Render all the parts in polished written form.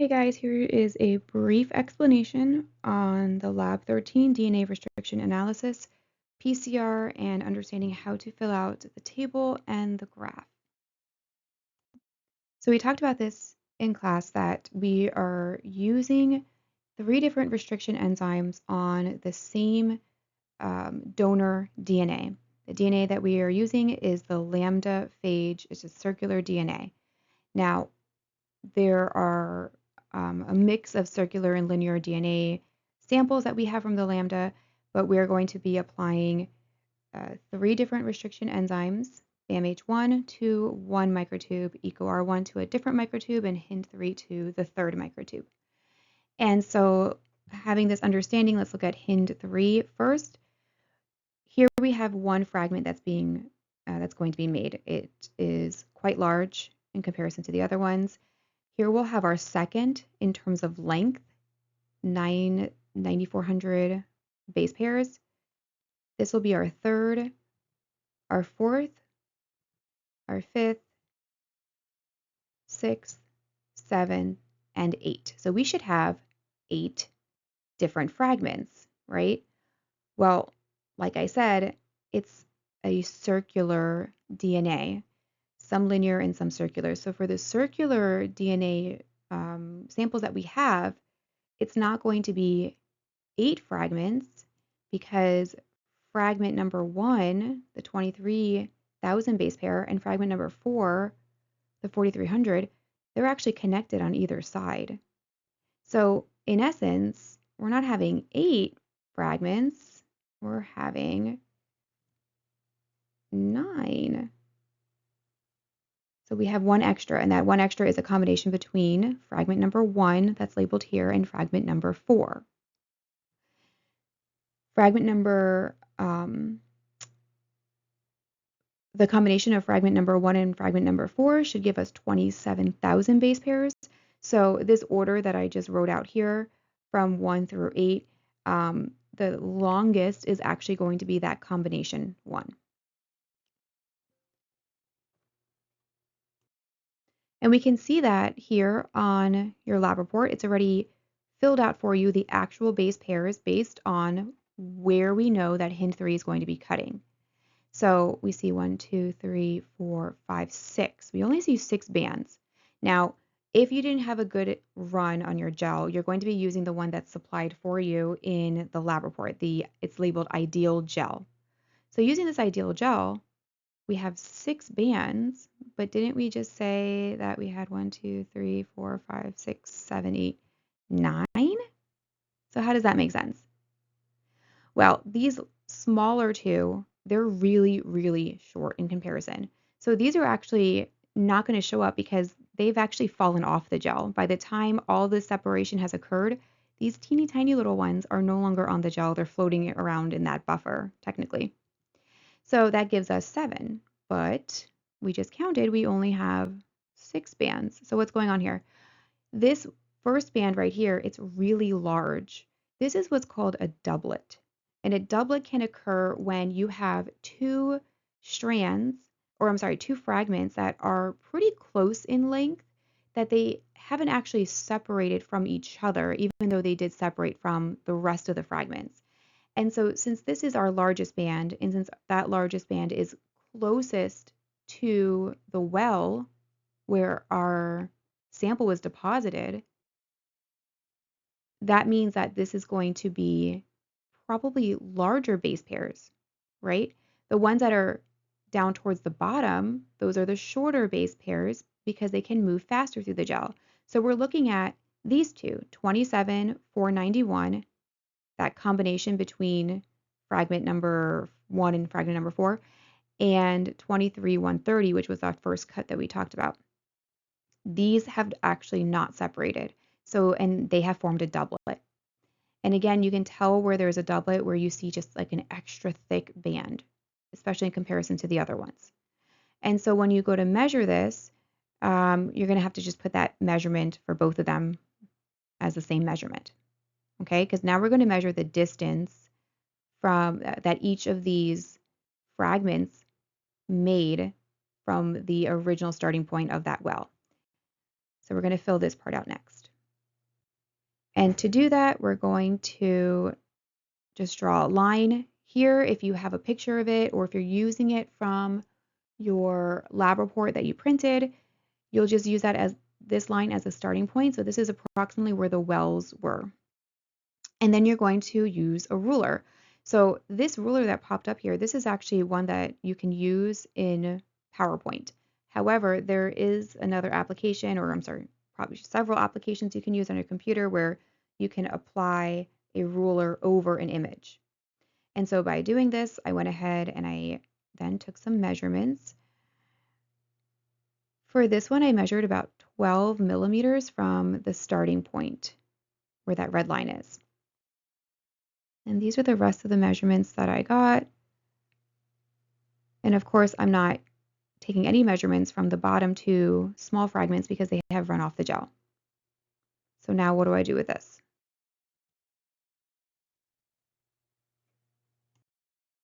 Hey guys, here is a brief explanation on the Lab 13 DNA restriction analysis, PCR, and understanding how to fill out the table and the graph. So we talked about this in class that we are using 3 different restriction enzymes on the same donor DNA. The DNA that we are using is the lambda phage. It's a circular DNA. Now, there are a mix of circular and linear DNA samples that we have from the lambda, but we're going to be applying 3 different restriction enzymes, BAMH1 to one microtube, EcoR1 to a different microtube, and HIND3 to the third microtube. And so having this understanding, let's look at HIND3 first. Here we have one fragment that's going to be made. It is quite large in comparison to the other ones. Here we'll have our second in terms of length, 9,400 base pairs. This will be our third, our fourth, our fifth, sixth, seventh, and eighth. So we should have 8 different fragments, right? Well, like I said, it's a circular DNA, some linear and some circular. So for the circular DNA samples that we have, it's not going to be 8 fragments because fragment number 1, the 23,000 base pair, and fragment number 4, the 4,300, they're actually connected on either side. So in essence, we're not having 8 fragments, we're having 9. So we have one extra, and that one extra is a combination between fragment number 1, that's labeled here, and fragment number 4. Fragment number, the combination of fragment number 1 and fragment number 4 should give us 27,000 base pairs. So this order that I just wrote out here from 1 through 8, the longest is actually going to be that combination 1. And we can see that here on your lab report. It's already filled out for you the actual base pairs based on where we know that HIND3 is going to be cutting. So we see 1, 2, 3, 4, 5, 6. We only see 6 bands. Now, if you didn't have a good run on your gel, you're going to be using the one that's supplied for you in the lab report. It's labeled ideal gel. So using this ideal gel, we have 6 bands, but didn't we just say that we had 1, 2, 3, 4, 5, 6, 7, 8, 9? So how does that make sense? Well, these smaller 2, they're really, really short in comparison. So these are actually not going to show up because they've actually fallen off the gel. By the time all this separation has occurred, these teeny tiny little ones are no longer on the gel. They're floating around in that buffer, technically. So that gives us 7, but we just counted, we only have 6 bands. So what's going on here? This first band right here, it's really large. This is what's called a doublet. And a doublet can occur when you have 2 fragments that are pretty close in length, that they haven't actually separated from each other, even though they did separate from the rest of the fragments. And so since this is our largest band, and since that largest band is closest to the well where our sample was deposited, that means that this is going to be probably larger base pairs, right? The ones that are down towards the bottom, those are the shorter base pairs because they can move faster through the gel. So we're looking at these two, 27, 491, that combination between fragment number 1 and fragment number 4, and 23, 130, which was our first cut that we talked about. These have actually not separated. So, and they have formed a doublet. And again, you can tell where there's a doublet where you see just like an extra thick band, especially in comparison to the other ones. And so when you go to measure this, you're going to have to just put that measurement for both of them as the same measurement. Okay, because now we're going to measure the distance from that each of these fragments made from the original starting point of that well. So we're going to fill this part out next. And to do that, we're going to just draw a line here if you have a picture of it, or if you're using it from your lab report that you printed, you'll just use that as this line as a starting point. So this is approximately where the wells were. And then you're going to use a ruler. So this ruler that popped up here, this is actually one that you can use in PowerPoint. However, there is another application, or I'm sorry, probably several applications you can use on your computer where you can apply a ruler over an image. And so by doing this, I went ahead and I then took some measurements. For this one, I measured about 12 millimeters from the starting point where that red line is. And these are the rest of the measurements that I got. And of course, I'm not taking any measurements from the bottom two small fragments because they have run off the gel. So now what do I do with this?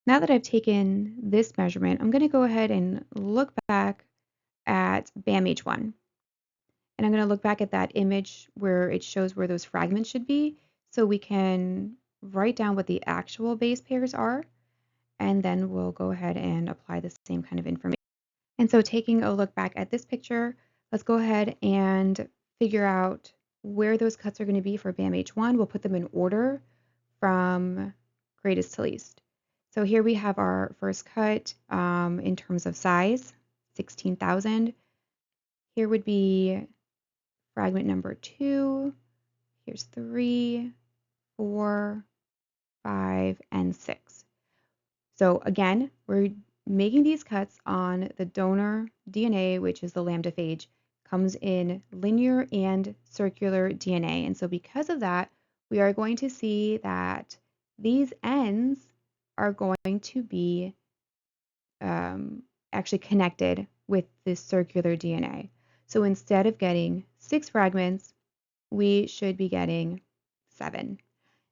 Now that I've taken this measurement, I'm going to go ahead and look back at BAM-H1. And I'm going to look back at that image where it shows where those fragments should be so we can write down what the actual base pairs are, and then we'll go ahead and apply the same kind of information. And so taking a look back at this picture, let's go ahead and figure out where those cuts are going to be for BAM-H1. We'll put them in order from greatest to least. So here we have our first cut in terms of size, 16,000. Here would be fragment number 2. Here's 3, 4, 5, and 6. So again, we're making these cuts on the donor DNA, which is the lambda-phage, comes in linear and circular DNA. And so because of that, we are going to see that these ends are going to be actually connected with this circular DNA. So instead of getting 6 fragments, we should be getting 7.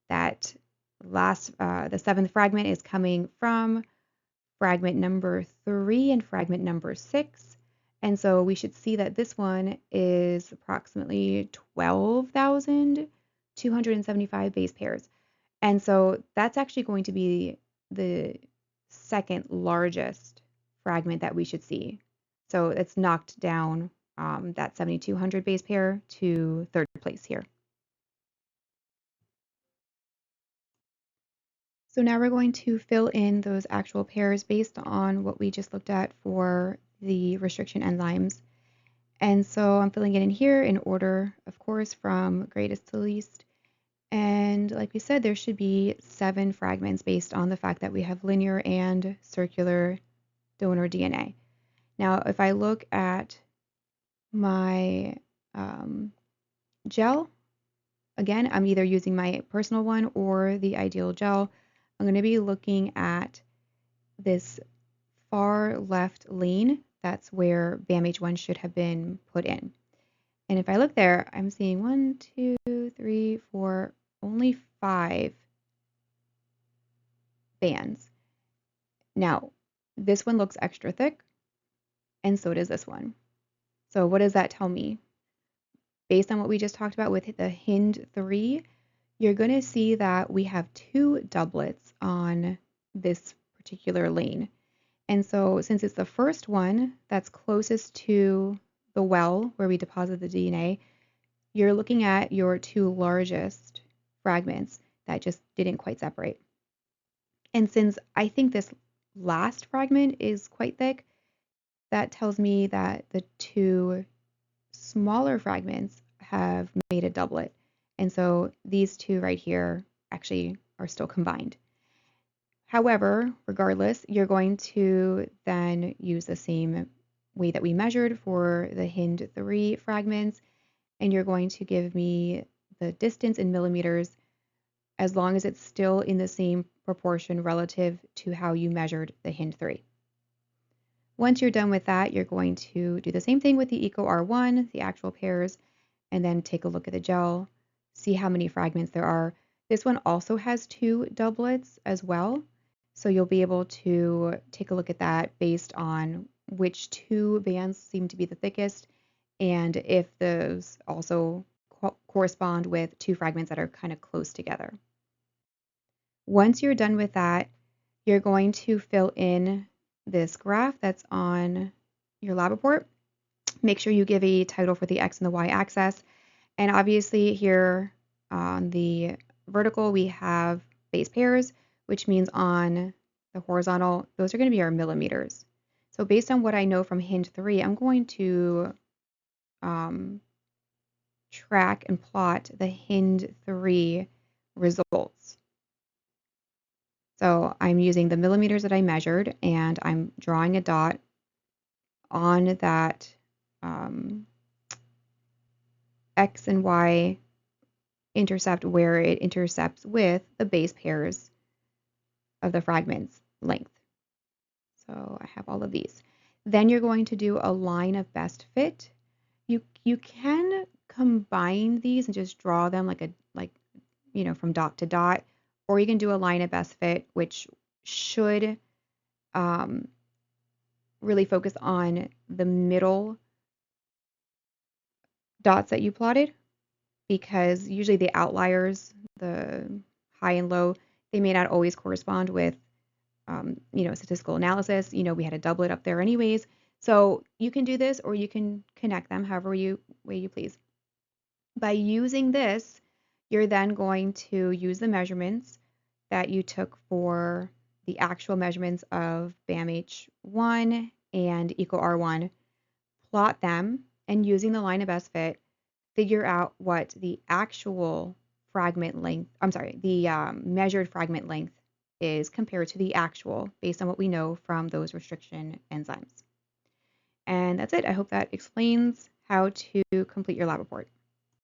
That last, the 7th fragment is coming from fragment number 3 and fragment number 6. And so we should see that this one is approximately 12,275 base pairs. And so that's actually going to be the second largest fragment that we should see. So it's knocked down that 7,200 base pair to third place here. So now we're going to fill in those actual pairs based on what we just looked at for the restriction enzymes. And so I'm filling it in here in order, of course, from greatest to least. And like we said, there should be 7 fragments based on the fact that we have linear and circular donor DNA. Now, if I look at my gel, again, I'm either using my personal one or the ideal gel. I'm going to be looking at this far left lane. That's where BAM-H1 should have been put in. And if I look there, I'm seeing 1, 2, 3, 4, only 5 bands. Now, this one looks extra thick, and so does this one. So what does that tell me? Based on what we just talked about with the HIND3, you're going to see that we have 2 doublets on this particular lane. And so since it's the first one that's closest to the well where we deposit the DNA, you're looking at your 2 largest fragments that just didn't quite separate. And since I think this last fragment is quite thick, that tells me that the 2 smaller fragments have made a doublet. And so these 2 right here actually are still combined. However, regardless, you're going to then use the same way that we measured for the HIND3 fragments, and you're going to give me the distance in millimeters as long as it's still in the same proportion relative to how you measured the HIND3. Once you're done with that, you're going to do the same thing with the EcoR1, the actual pairs, and then take a look at the gel, see how many fragments there are. This one also has 2 doublets as well, so you'll be able to take a look at that based on which 2 bands seem to be the thickest, and if those also correspond with two fragments that are kind of close together. Once you're done with that, you're going to fill in this graph that's on your lab report. Make sure you give a title for the X and the Y axis. And obviously here on the vertical, we have base pairs, which means on the horizontal, those are going to be our millimeters. So based on what I know from Hint 3, I'm going to track and plot the Hint 3 results. So I'm using the millimeters that I measured, and I'm drawing a dot on that X and Y intercept where it intercepts with the base pairs of the fragments length. So I have all of these. Then you're going to do a line of best fit. You can combine these and just draw them like from dot to dot, or you can do a line of best fit, which should really focus on the middle dots that you plotted, because usually the outliers, the high and low, they may not always correspond with statistical analysis. We had a doublet up there anyways. So you can do this, or you can connect them however way you please. By using this, you're then going to use the measurements that you took for the actual measurements of BAMH1 and EcoR1, plot them, and using the line of best fit, figure out what the actual fragment length, the measured fragment length is compared to the actual based on what we know from those restriction enzymes. And that's it. I hope that explains how to complete your lab report.